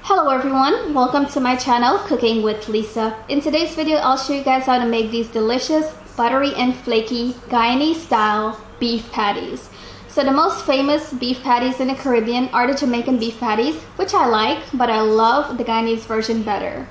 Hello everyone, welcome to my channel Cooking with Lisa. In today's video I'll show you guys how to make these delicious buttery and flaky Guyanese style beef patties. So the most famous beef patties in the Caribbean are the Jamaican beef patties, which I like, but I love the Guyanese version better.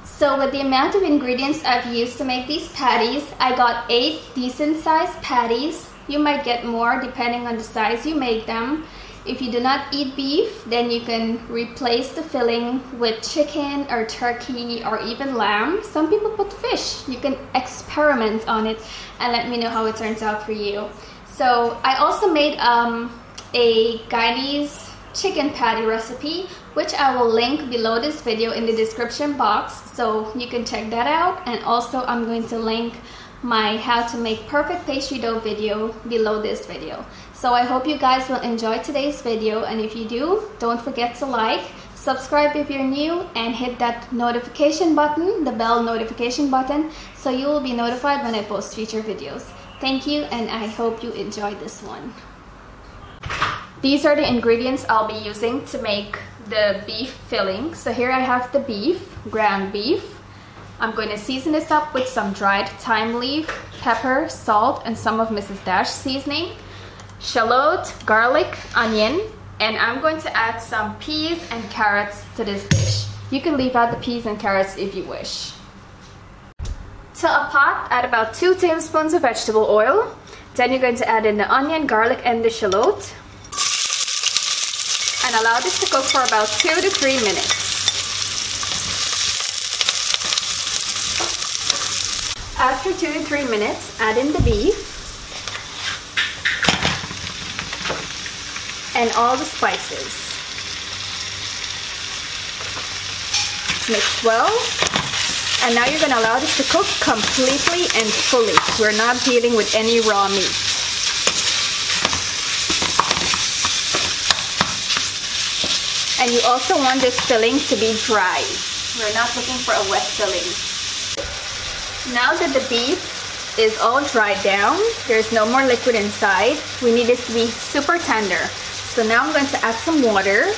So with the amount of ingredients I've used to make these patties, I got 8 decent sized patties. You might get more depending on the size you make them. If you do not eat beef, then you can replace the filling with chicken or turkey or even lamb. Some people put fish. You can experiment on it and let me know how it turns out for you. So I also made a Guyanese chicken patty recipe, which I will link below this video in the description box, so you can check that out. And also I'm going to link my how to make perfect pastry dough video below this video. So I hope you guys will enjoy today's video, and if you do, don't forget to like, subscribe if you're new, and hit that notification button, the bell notification button, so you will be notified when I post future videos. Thank you, and I hope you enjoy this one. These are the ingredients I'll be using to make the beef filling. So here I have the beef, ground beef. I'm going to season this up with some dried thyme leaf, pepper, salt, and some of Mrs. Dash seasoning, shallot, garlic, onion, and I'm going to add some peas and carrots to this dish. You can leave out the peas and carrots if you wish. To a pot, add about 2 tablespoons of vegetable oil. Then you're going to add in the onion, garlic, and the shallot, and allow this to cook for about 2 to 3 minutes. After 2 to 3 minutes, add in the beef and all the spices. Mix well, and now you're going to allow this to cook completely and fully. We're not dealing with any raw meat. And you also want this filling to be dry. We're not looking for a wet filling. Now that the beef is all dried down, there's no more liquid inside, we need this to be super tender. So now I'm going to add some water.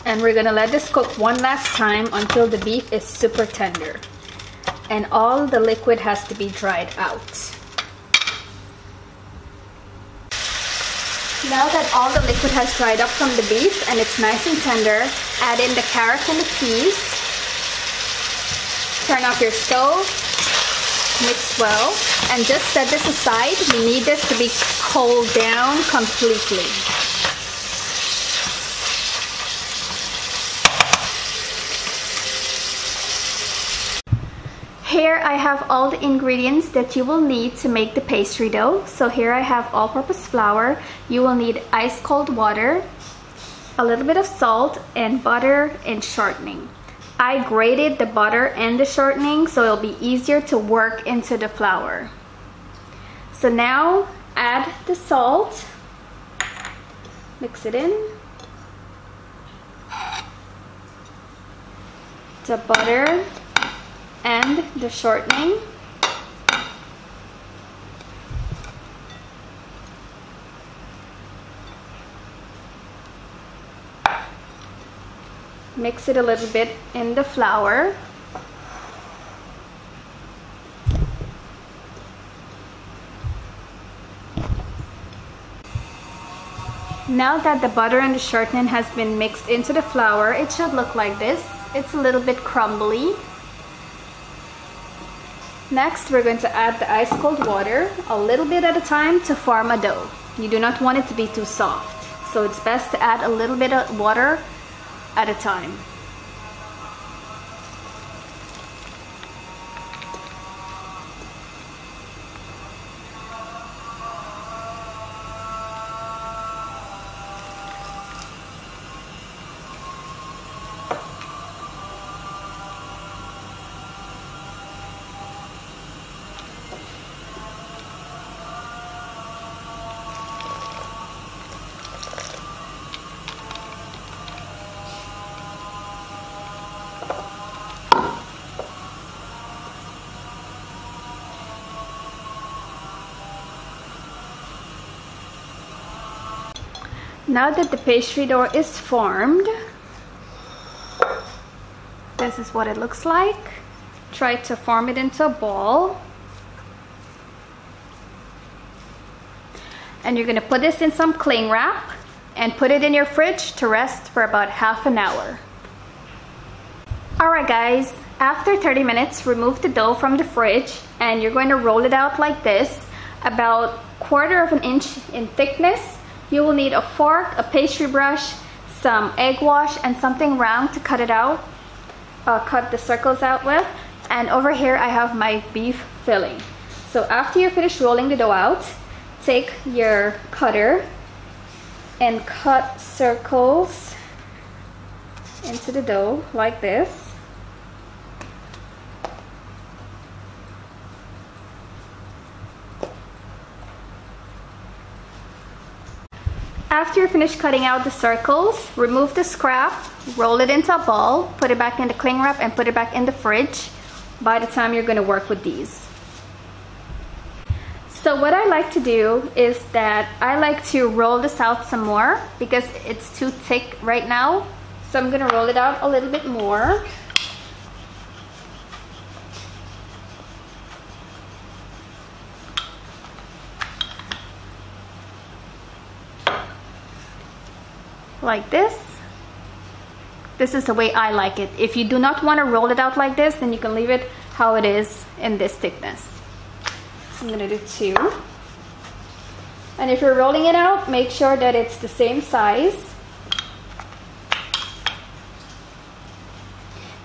And we're going to let this cook one last time until the beef is super tender. And all the liquid has to be dried out. Now that all the liquid has dried up from the beef and it's nice and tender, add in the carrots and the peas. Turn off your stove, mix well, and just set this aside. We need this to be cooled down completely. Here I have all the ingredients that you will need to make the pastry dough. So here I have all-purpose flour. You will need ice cold water, a little bit of salt, and butter and shortening. I grated the butter and the shortening so it'll be easier to work into the flour. So now add the salt, mix it in, the butter and the shortening. Mix it a little bit in the flour. Now that the butter and the shortening has been mixed into the flour, it should look like this. It's a little bit crumbly. Next, we're going to add the ice cold water, a little bit at a time, to form a dough. You do not want it to be too soft, so it's best to add a little bit of water at a time. Now that the pastry dough is formed, this is what it looks like. Try to form it into a ball. And you're going to put this in some cling wrap and put it in your fridge to rest for about half an hour. Alright guys, after 30 minutes, remove the dough from the fridge and you're going to roll it out like this, about 1/4 of an inch in thickness. You will need a fork, a pastry brush, some egg wash, and something round to cut it out, cut the circles out with. And over here I have my beef filling. So after you finish rolling the dough out, take your cutter and cut circles into the dough like this. After you finish cutting out the circles, remove the scrap, roll it into a ball, put it back in the cling wrap and put it back in the fridge by the time you're going to work with these. So what I like to do is that I like to roll this out some more because it's too thick right now. So I'm going to roll it out a little bit more. Like this. This is the way I like it. If you do not want to roll it out like this, then you can leave it how it is in this thickness. So I'm going to do 2. And if you're rolling it out, make sure that it's the same size.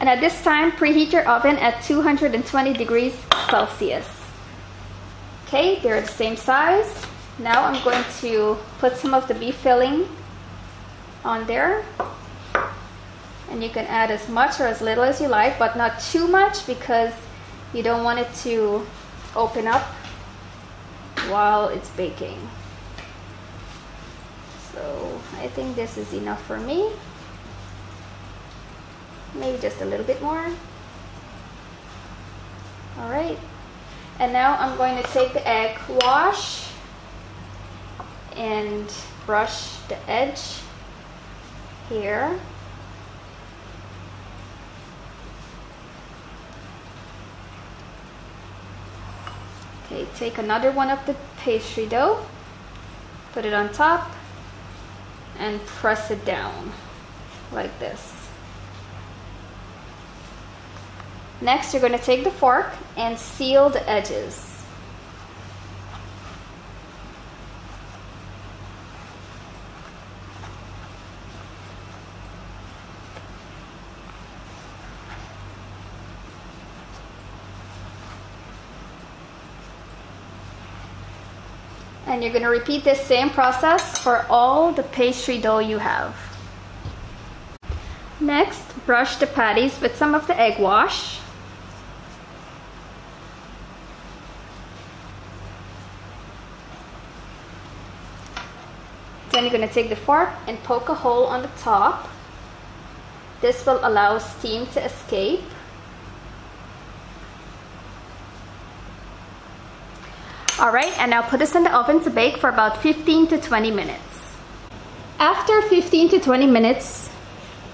And at this time, preheat your oven at 220 degrees Celsius. Okay, they're the same size. Now I'm going to put some of the beef filling on there. And you can add as much or as little as you like, but not too much because you don't want it to open up while it's baking. So I think this is enough for me. Maybe just a little bit more. All right. And now I'm going to take the egg wash and brush the edge here. Okay, take another one of the pastry dough, put it on top, and press it down like this. Next, you're going to take the fork and seal the edges. And you're going to repeat this same process for all the pastry dough you have. Next, brush the patties with some of the egg wash. Then you're going to take the fork and poke a hole on the top. This will allow steam to escape. Alright, and now put this in the oven to bake for about 15 to 20 minutes. After 15 to 20 minutes,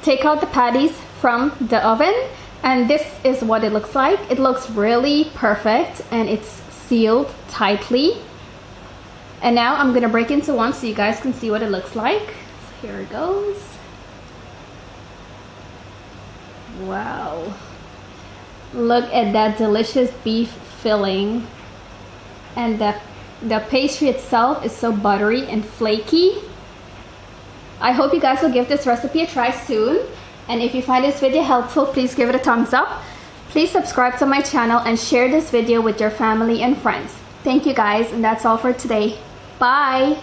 take out the patties from the oven, and this is what it looks like. It looks really perfect and it's sealed tightly. And now I'm going to break into one so you guys can see what it looks like. So here it goes. Wow. Look at that delicious beef filling. And the pastry itself is so buttery and flaky. I hope you guys will give this recipe a try soon. And if you find this video helpful, please give it a thumbs up. Please subscribe to my channel and share this video with your family and friends. Thank you guys, and that's all for today. Bye!